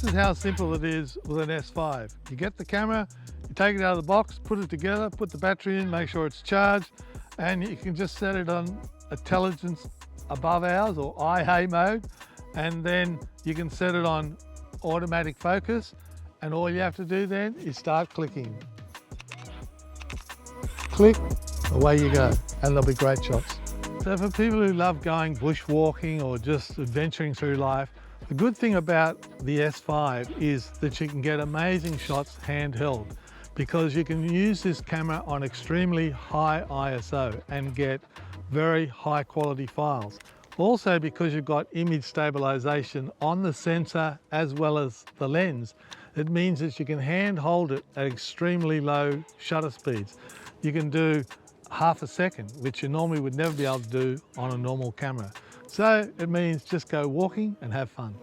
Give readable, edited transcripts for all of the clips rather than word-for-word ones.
this is how simple it is with an S5. You get the camera, you take it out of the box, put it together, put the battery in, make sure it's charged, and you can just set it on intelligence above hours or IA mode, and then you can set it on automatic focus, and all you have to do then is start clicking. Click, away you go, and there'll be great shots. So for people who love going bushwalking or just adventuring through life, the good thing about the S5 is that you can get amazing shots handheld, because you can use this camera on extremely high ISO and get very high quality files. Also, because you've got image stabilization on the sensor as well as the lens, it means that you can hand hold it at extremely low shutter speeds. You can do half a second, which you normally would never be able to do on a normal camera. So it means just go walking and have fun.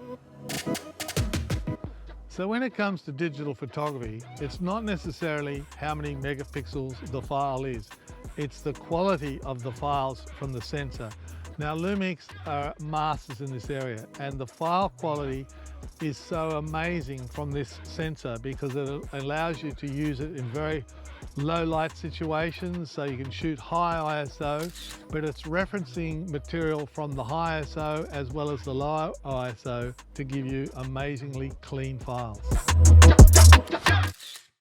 So when it comes to digital photography, it's not necessarily how many megapixels the file is, it's the quality of the files from the sensor. Now LUMIX are masters in this area, and the file quality is so amazing from this sensor because it allows you to use it in very low light situations, so you can shoot high ISO, but it's referencing material from the high ISO as well as the low ISO to give you amazingly clean files.